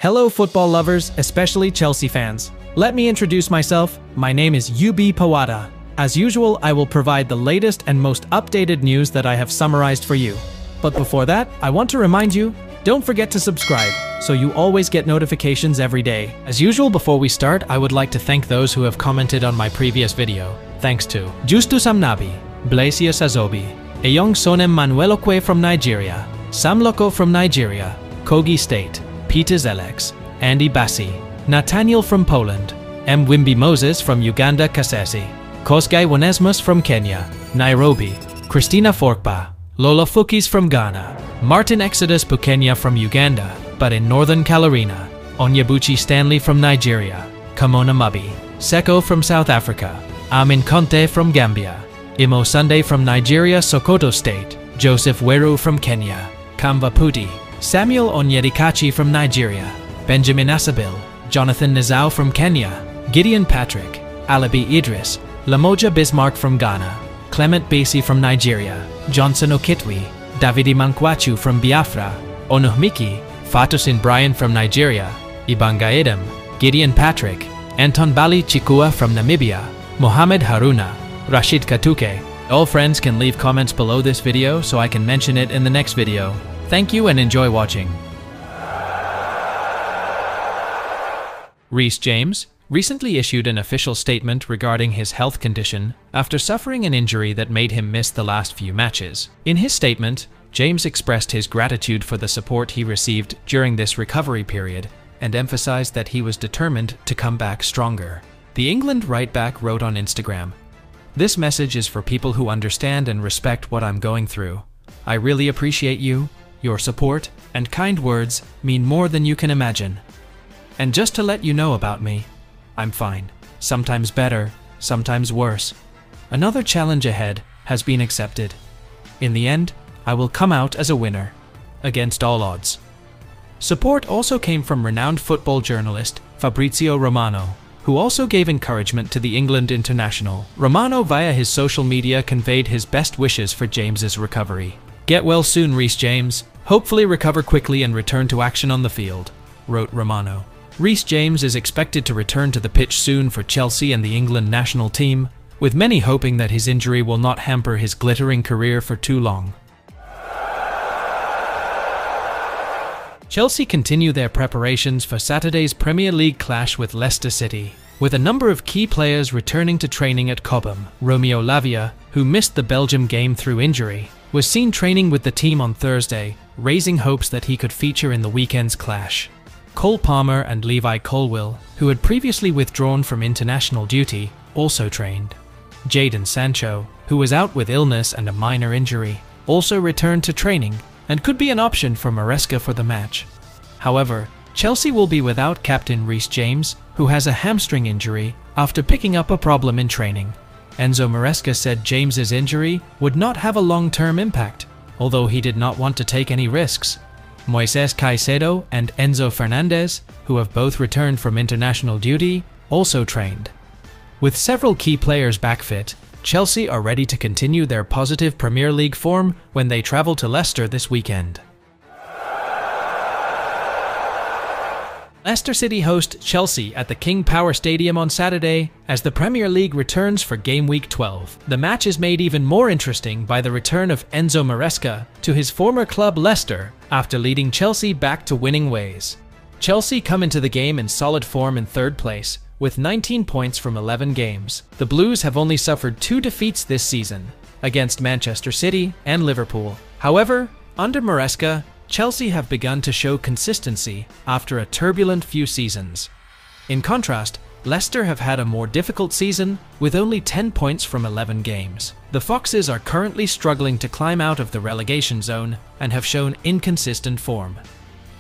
Hello football lovers, especially Chelsea fans. Let me introduce myself. My name is UB Pawada. As usual, I will provide the latest and most updated news that I have summarized for you. But before that, I want to remind you, don't forget to subscribe, so you always get notifications every day. As usual, before we start, I would like to thank those who have commented on my previous video. Thanks to Justus Amnabi, Blasius Azobi, Eyong Sonem Manueloque from Nigeria, Samloko from Nigeria, Kogi State, Peter Zelex, Andy Bassi, Nathaniel from Poland, M. Wimby Moses from Uganda Kasese, Kosgai Wonesmus from Kenya, Nairobi, Christina Forkba, Lola Fukis from Ghana, Martin Exodus Bukenya from Uganda, but in Northern Carolina, Onyebuchi Stanley from Nigeria, Kamona Mubi, Seko from South Africa, Amin Conte from Gambia, Imo Sunday from Nigeria Sokoto State, Joseph Weru from Kenya, Kamba Puti, Samuel Onyedikachi from Nigeria, Benjamin Asabil, Jonathan Nizau from Kenya, Gideon Patrick, Alabi Idris, Lamoja Bismarck from Ghana, Clement Basi from Nigeria, Johnson Okitwi, Davidi Mankwachu from Biafra, Onuhmiki, Fatusin Brian from Nigeria, Ibanga Edem, Gideon Patrick, Anton Bali Chikua from Namibia, Mohamed Haruna, Rashid Katuke. All friends can leave comments below this video so I can mention it in the next video. Thank you and enjoy watching. Reece James recently issued an official statement regarding his health condition after suffering an injury that made him miss the last few matches. In his statement, James expressed his gratitude for the support he received during this recovery period and emphasized that he was determined to come back stronger. The England right-back wrote on Instagram, "This message is for people who understand and respect what I'm going through. I really appreciate you. Your support and kind words mean more than you can imagine. And just to let you know about me, I'm fine. Sometimes better, sometimes worse. Another challenge ahead has been accepted. In the end, I will come out as a winner, against all odds." Support also came from renowned football journalist Fabrizio Romano, who also gave encouragement to the England international. Romano via his social media conveyed his best wishes for James's recovery. "Get well soon, Reece James. Hopefully recover quickly and return to action on the field," wrote Romano. Reece James is expected to return to the pitch soon for Chelsea and the England national team, with many hoping that his injury will not hamper his glittering career for too long. Chelsea continue their preparations for Saturday's Premier League clash with Leicester City, with a number of key players returning to training at Cobham. Romeo Lavia, who missed the Belgium game through injury, was seen training with the team on Thursday, raising hopes that he could feature in the weekend's clash. Cole Palmer and Levi Colwill, who had previously withdrawn from international duty, also trained. Jadon Sancho, who was out with illness and a minor injury, also returned to training and could be an option for Maresca for the match. However, Chelsea will be without captain Reece James, who has a hamstring injury after picking up a problem in training. Enzo Moresa said James's injury would not have a long-term impact, although he did not want to take any risks. Moises Caicedo and Enzo Fernandez, who have both returned from international duty, also trained. With several key players back fit, Chelsea are ready to continue their positive Premier League form when they travel to Leicester this weekend. Leicester City host Chelsea at the King Power Stadium on Saturday as the Premier League returns for Gameweek 12. The match is made even more interesting by the return of Enzo Moresa to his former club Leicester after leading Chelsea back to winning ways. Chelsea come into the game in solid form in third place, with 19 points from 11 games. The Blues have only suffered 2 defeats this season, against Manchester City and Liverpool. However, under Maresca, Chelsea have begun to show consistency after a turbulent few seasons. In contrast, Leicester have had a more difficult season with only 10 points from 11 games. The Foxes are currently struggling to climb out of the relegation zone and have shown inconsistent form.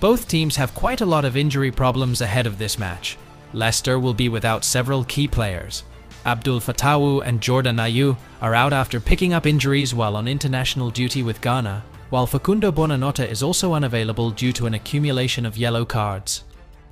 Both teams have quite a lot of injury problems ahead of this match. Leicester will be without several key players. Abdul Fatawu and Jordan Ayew are out after picking up injuries while on international duty with Ghana, while Facundo Bonanotta is also unavailable due to an accumulation of yellow cards.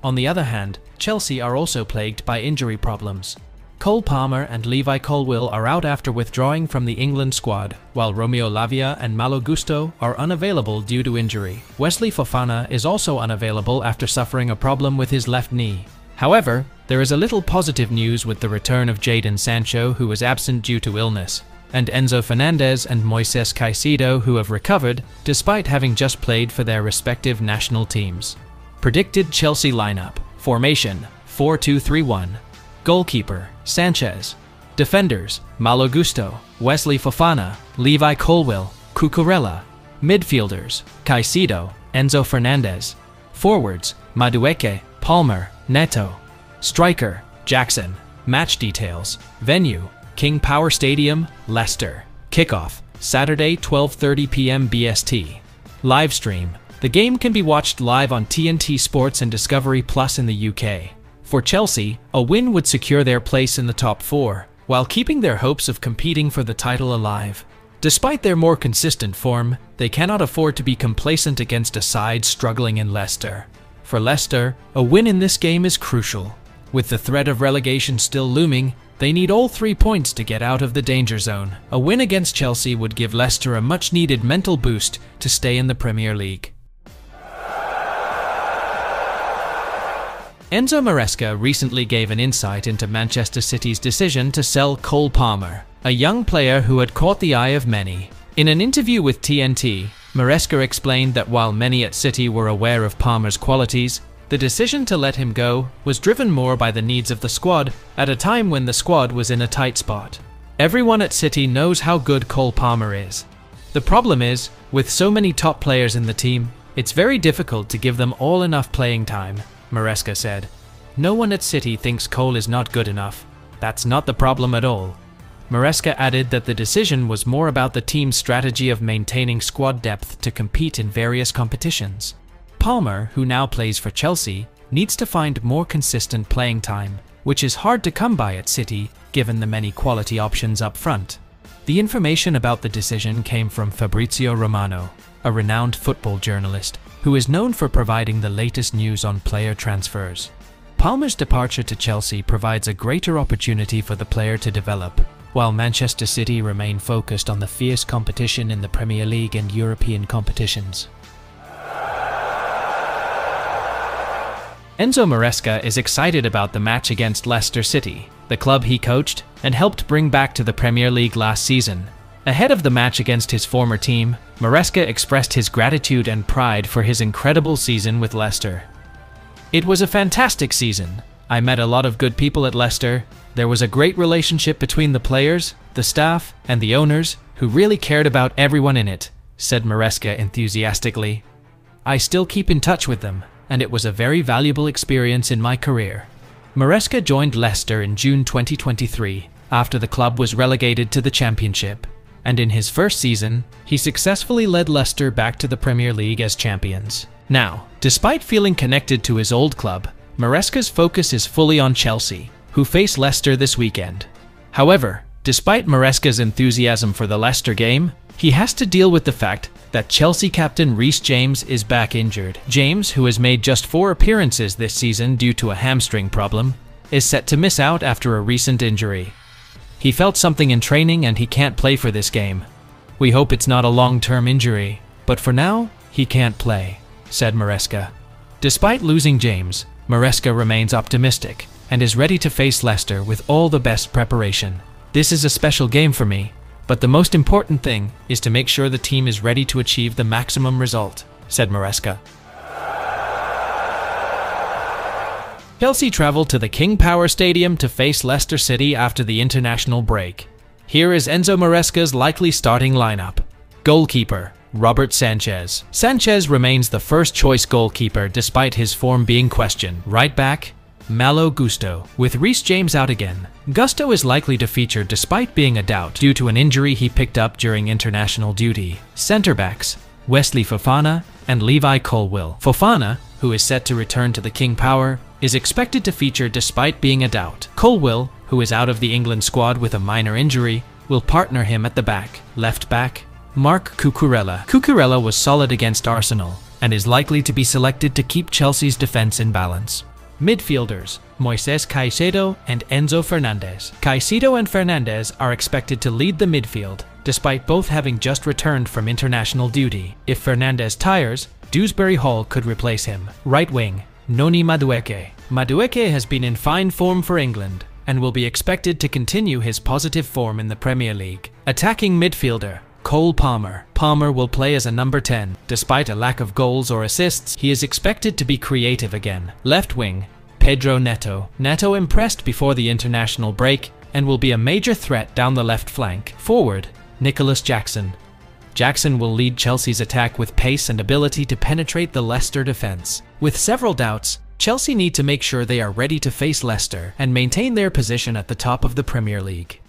On the other hand, Chelsea are also plagued by injury problems. Cole Palmer and Levi Colwill are out after withdrawing from the England squad, while Romeo Lavia and Malo Gusto are unavailable due to injury. Wesley Fofana is also unavailable after suffering a problem with his left knee. However, there is a little positive news with the return of Jadon Sancho, who was absent due to illness, and Enzo Fernandez and Moises Caicedo, who have recovered despite having just played for their respective national teams. Predicted Chelsea lineup. Formation 4-2-3-1. Goalkeeper Sanchez. Defenders Malo Gusto, Wesley Fofana, Levi Colwill, Cucurella. Midfielders Caicedo, Enzo Fernandez. Forwards Madueke, Palmer, Neto. Striker Jackson. Match details. Venue King Power Stadium, Leicester. Kickoff Saturday 12:30 p.m. BST. Live stream. The game can be watched live on TNT Sports and Discovery Plus in the UK. For Chelsea, a win would secure their place in the top 4, while keeping their hopes of competing for the title alive. Despite their more consistent form, they cannot afford to be complacent against a side struggling in Leicester. For Leicester, a win in this game is crucial. With the threat of relegation still looming, they need all 3 points to get out of the danger zone. A win against Chelsea would give Leicester a much-needed mental boost to stay in the Premier League. Enzo Moresa recently gave an insight into Manchester City's decision to sell Cole Palmer, a young player who had caught the eye of many. In an interview with TNT, Moresa explained that while many at City were aware of Palmer's qualities, the decision to let him go was driven more by the needs of the squad at a time when the squad was in a tight spot. Everyone at City knows how good Cole Palmer is. The problem is, with so many top players in the team, it's very difficult to give them all enough playing time, Moresa said. No one at City thinks Cole is not good enough. That's not the problem at all. Moresa added that the decision was more about the team's strategy of maintaining squad depth to compete in various competitions. Palmer, who now plays for Chelsea, needs to find more consistent playing time, which is hard to come by at City given the many quality options up front. The information about the decision came from Fabrizio Romano, a renowned football journalist who is known for providing the latest news on player transfers. Palmer's departure to Chelsea provides a greater opportunity for the player to develop, while Manchester City remain focused on the fierce competition in the Premier League and European competitions. Enzo Moresa is excited about the match against Leicester City, the club he coached and helped bring back to the Premier League last season. Ahead of the match against his former team, Moresa expressed his gratitude and pride for his incredible season with Leicester. It was a fantastic season. I met a lot of good people at Leicester. There was a great relationship between the players, the staff, and the owners, who really cared about everyone in it, said Moresa enthusiastically. I still keep in touch with them, and it was a very valuable experience in my career. Moresa joined Leicester in June 2023, after the club was relegated to the Championship. And in his first season, he successfully led Leicester back to the Premier League as champions. Now, despite feeling connected to his old club, Moresa's focus is fully on Chelsea, who face Leicester this weekend. However, despite Moresa's enthusiasm for the Leicester game, he has to deal with the fact that Chelsea captain Reece James is back injured. James, who has made just 4 appearances this season due to a hamstring problem, is set to miss out after a recent injury. He felt something in training and he can't play for this game. We hope it's not a long-term injury, but for now, he can't play, said Moresa. Despite losing James, Moresa remains optimistic and is ready to face Leicester with all the best preparation. This is a special game for me, but the most important thing is to make sure the team is ready to achieve the maximum result, said Moresa. Chelsea travelled to the King Power Stadium to face Leicester City after the international break. Here is Enzo Moresa's likely starting lineup. Goalkeeper Robert Sanchez. Sanchez remains the first-choice goalkeeper despite his form being questioned. Right back, Malo Gusto. With Reece James out again, Gusto is likely to feature despite being a doubt due to an injury he picked up during international duty. Centre-backs, Wesley Fofana and Levi Colwill. Fofana, who is set to return to the King Power, is expected to feature despite being a doubt. Colwill, who is out of the England squad with a minor injury, will partner him at the back. Left back, Marc Cucurella. Cucurella was solid against Arsenal and is likely to be selected to keep Chelsea's defence in balance. Midfielders, Moises Caicedo and Enzo Fernandez. Caicedo and Fernandez are expected to lead the midfield, despite both having just returned from international duty. If Fernandez tires, Dewsbury Hall could replace him. Right wing, Noni Madueke. Madueke has been in fine form for England and will be expected to continue his positive form in the Premier League. Attacking midfielder, Cole Palmer. Palmer will play as a number 10. Despite a lack of goals or assists, he is expected to be creative again. Left wing, Pedro Neto. Neto impressed before the international break and will be a major threat down the left flank. Forward, Nicholas Jackson. Jackson will lead Chelsea's attack with pace and ability to penetrate the Leicester defense. With several doubts, Chelsea need to make sure they are ready to face Leicester and maintain their position at the top of the Premier League.